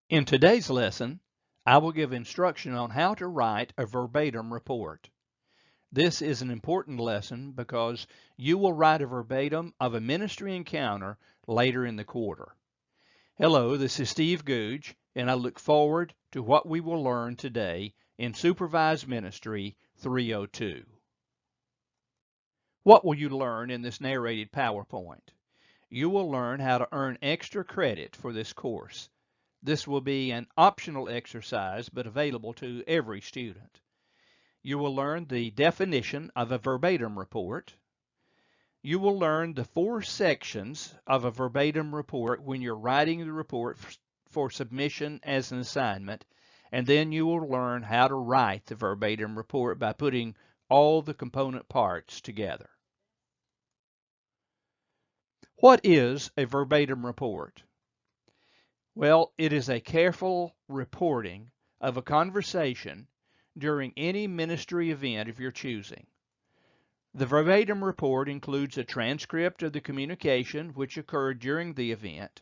In today's lesson, I will give instruction on how to write a verbatim report. This is an important lesson because you will write a verbatim of a ministry encounter later in the quarter. Hello, this is Steve Googe, and I look forward to what we will learn today in Supervised Ministry 302. What will you learn in this narrated PowerPoint? You will learn how to earn extra credit for this course. This will be an optional exercise, but available to every student. You will learn the definition of a verbatim report. You will learn the 4 sections of a verbatim report when you're writing the report for submission as an assignment, and then you will learn how to write the verbatim report by putting all the component parts together. What is a verbatim report? Well, it is a careful reporting of a conversation during any ministry event of your choosing. The verbatim report includes a transcript of the communication which occurred during the event.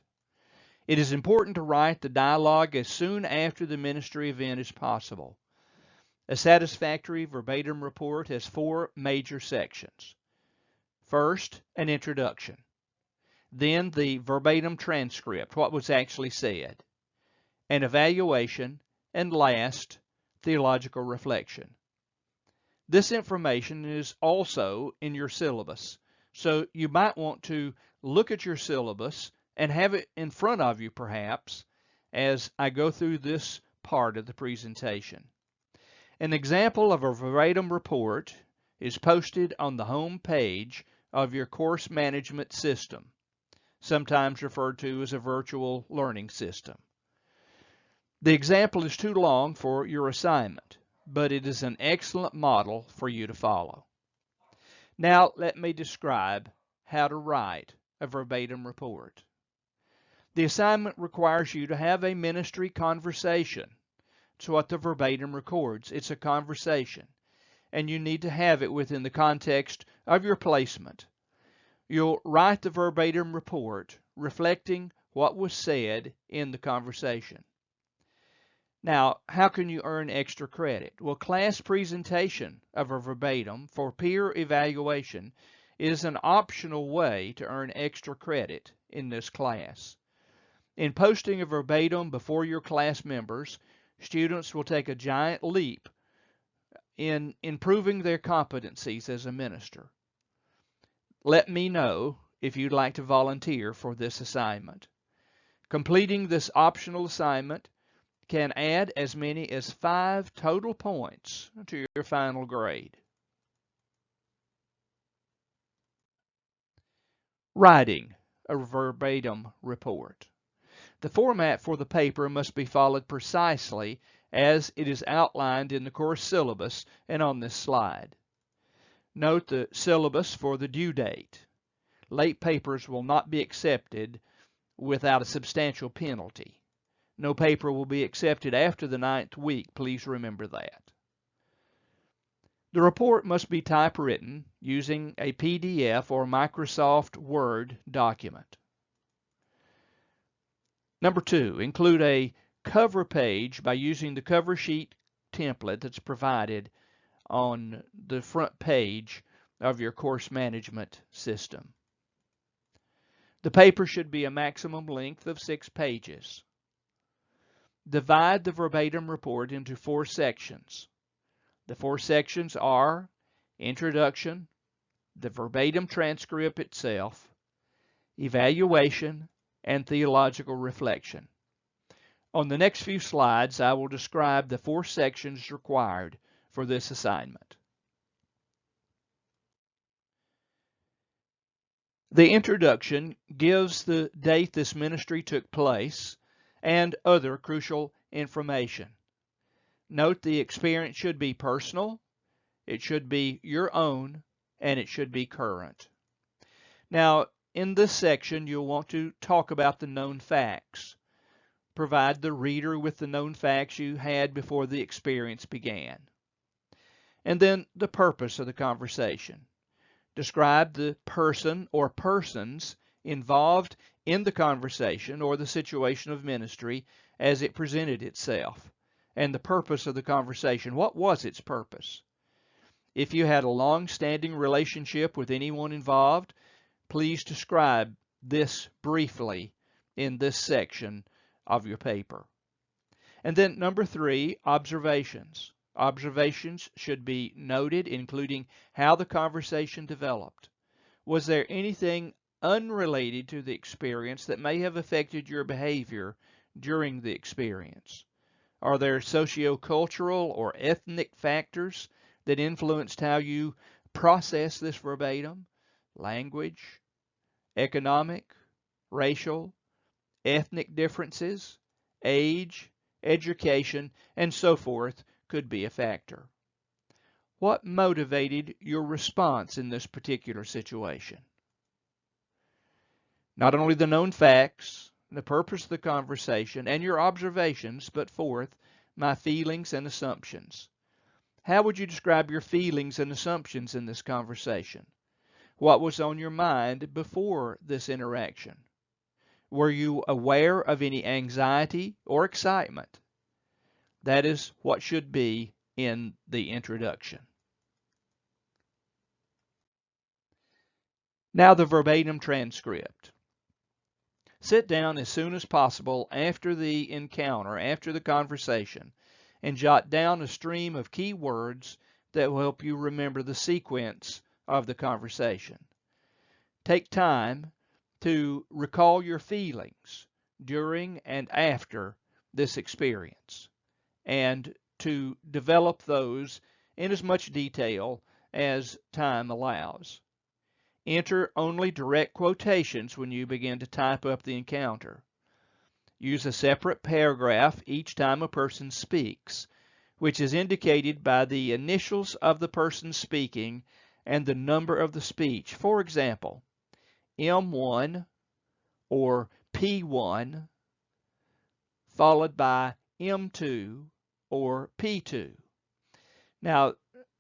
It is important to write the dialogue as soon after the ministry event as possible. A satisfactory verbatim report has 4 major sections. First, an introduction. Then the verbatim transcript, what was actually said, an evaluation, and last, theological reflection. This information is also in your syllabus, so you might want to look at your syllabus and have it in front of you perhaps as I go through this part of the presentation. An example of a verbatim report is posted on the home page of your course management system, sometimes referred to as a virtual learning system. The example is too long for your assignment, but it is an excellent model for you to follow. Now let me describe how to write a verbatim report. The assignment requires you to have a ministry conversation. It's what the verbatim records. It's a conversation, and you need to have it within the context of your placement. You'll write the verbatim report reflecting what was said in the conversation. Now, how can you earn extra credit? Well, class presentation of a verbatim for peer evaluation is an optional way to earn extra credit in this class. In posting a verbatim before your class members, students will take a giant leap in improving their competencies as a minister. Let me know if you'd like to volunteer for this assignment. Completing this optional assignment can add as many as 5 total points to your final grade. Writing a verbatim report. The format for the paper must be followed precisely as it is outlined in the course syllabus and on this slide. Note the syllabus for the due date. Late papers will not be accepted without a substantial penalty. No paper will be accepted after the 9th week. Please remember that. The report must be typewritten using a PDF or Microsoft Word document. Number 2, include a cover page by using the cover sheet template that's provided on the front page of your course management system. The paper should be a maximum length of 6 pages. Divide the verbatim report into 4 sections. The 4 sections are introduction, the verbatim transcript itself, evaluation, and theological reflection. On the next few slides, I will describe the 4 sections required for this assignment. The introduction gives the date this ministry took place and other crucial information. Note the experience should be personal, it should be your own, and it should be current. Now, in this section, you'll want to talk about the known facts. Provide the reader with the known facts you had before the experience began. And then the purpose of the conversation. Describe the person or persons involved in the conversation or the situation of ministry as it presented itself, and the purpose of the conversation. What was its purpose? If you had a long-standing relationship with anyone involved, please describe this briefly in this section of your paper. And then number 3, observations. Observations should be noted, including how the conversation developed. Was there anything unrelated to the experience that may have affected your behavior during the experience? Are there sociocultural or ethnic factors that influenced how you process this verbatim? Language, economic, racial, ethnic differences, age, education, and so forth could be a factor. What motivated your response in this particular situation? Not only the known facts, the purpose of the conversation, and your observations, but fourth, my feelings and assumptions. How would you describe your feelings and assumptions in this conversation? What was on your mind before this interaction? Were you aware of any anxiety or excitement? That is what should be in the introduction. Now the verbatim transcript. Sit down as soon as possible after the encounter, after the conversation, and jot down a stream of key words that will help you remember the sequence of the conversation. Take time to recall your feelings during and after this experience, and to develop those in as much detail as time allows. Enter only direct quotations when you begin to type up the encounter. Use a separate paragraph each time a person speaks, which is indicated by the initials of the person speaking and the number of the speech. For example, M1 or P1 followed by M2 or P2. Now,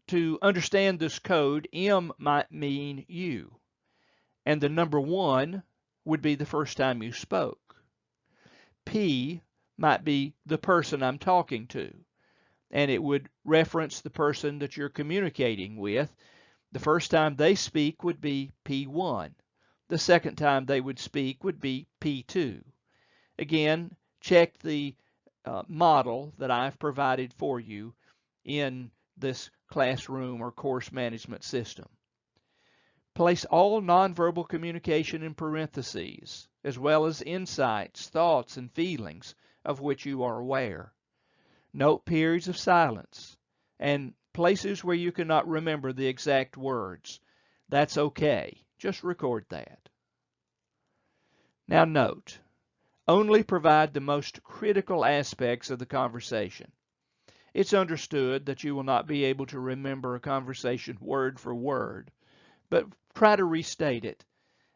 to understand this code, M might mean you, and the number 1 would be the first time you spoke. P might be the person I'm talking to, and it would reference the person that you're communicating with. The first time they speak would be P1. The second time they would speak would be P2. Again, check the model that I've provided for you in this classroom or course management system. Place all nonverbal communication in parentheses, as well as insights, thoughts, and feelings of which you are aware. Note periods of silence and places where you cannot remember the exact words. That's okay. Just record that. Now note, only provide the most critical aspects of the conversation. It's understood that you will not be able to remember a conversation word for word, but try to restate it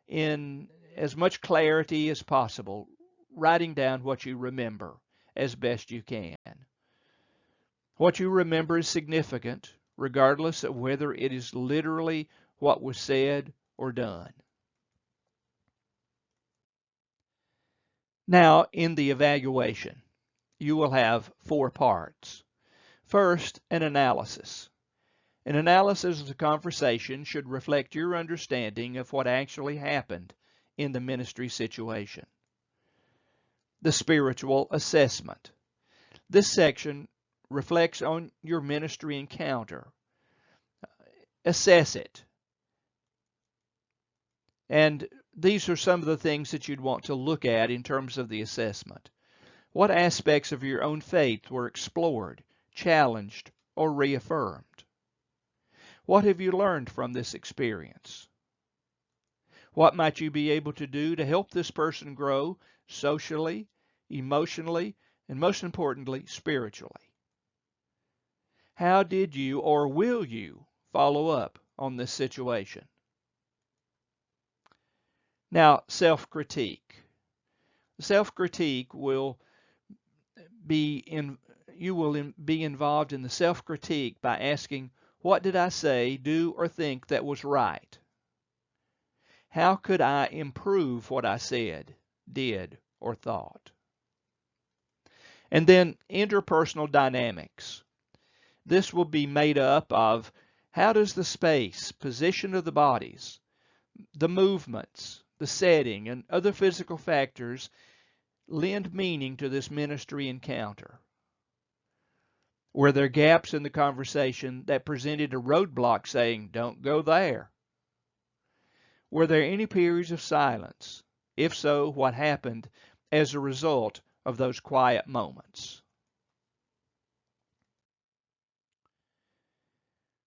in as much clarity as possible, writing down what you remember as best you can. What you remember is significant, regardless of whether it is literally what was said or done. Now, in the evaluation, you will have 4 parts. First, an analysis. An analysis of the conversation should reflect your understanding of what actually happened in the ministry situation. The spiritual assessment. This section reflects on your ministry encounter. Assess it. And these are some of the things that you'd want to look at in terms of the assessment. What aspects of your own faith were explored, challenged, or reaffirmed? What have you learned from this experience? What might you be able to do to help this person grow socially, emotionally, and most importantly, spiritually? How did you or will you follow up on this situation? Now, self-critique. Self-critique will be be involved in the self-critique by asking, what did I say, do, or think that was right? How could I improve what I said, did, or thought? And then interpersonal dynamics. This will be made up of how does the space, position of the bodies, the movements, the setting, and other physical factors lend meaning to this ministry encounter? Were there gaps in the conversation that presented a roadblock saying, don't go there? Were there any periods of silence? If so, what happened as a result of those quiet moments?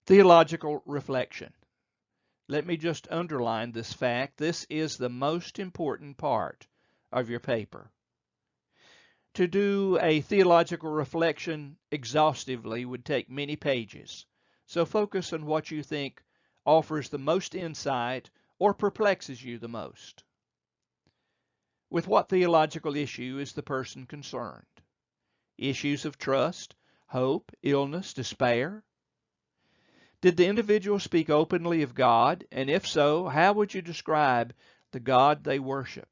Theological reflection. Let me just underline this fact. This is the most important part of your paper. To do a theological reflection exhaustively would take many pages, so focus on what you think offers the most insight or perplexes you the most. With what theological issue is the person concerned? Issues of trust, hope, illness, despair? Did the individual speak openly of God, and if so, how would you describe the God they worship?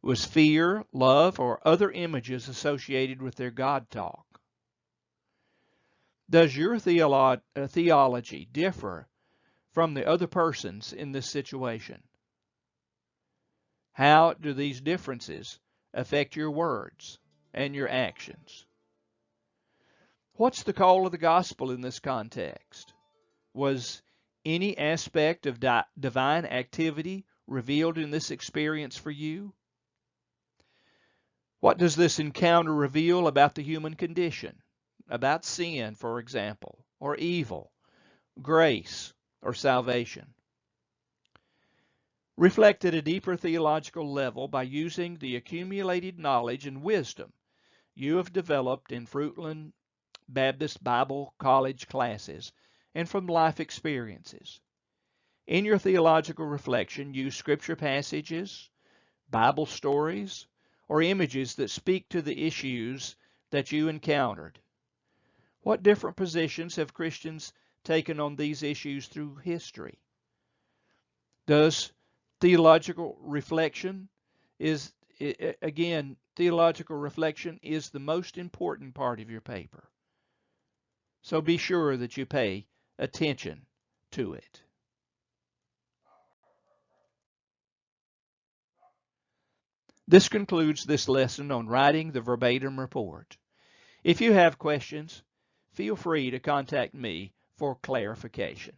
Was fear, love, or other images associated with their God talk? Does your theology differ from the other person's in this situation? How do these differences affect your words and your actions? What's the call of the gospel in this context? Was any aspect of divine activity revealed in this experience for you? What does this encounter reveal about the human condition? About sin, for example, or evil, grace, or salvation? Reflect at a deeper theological level by using the accumulated knowledge and wisdom you have developed in Fruitland Baptist Bible College classes and from life experiences. In your theological reflection, use scripture passages, Bible stories, or images that speak to the issues that you encountered. What different positions have Christians taken on these issues through history? Does theological reflection theological reflection is the most important part of your paper. So be sure that you pay attention to it. This concludes this lesson on writing the verbatim report. If you have questions, feel free to contact me for clarification.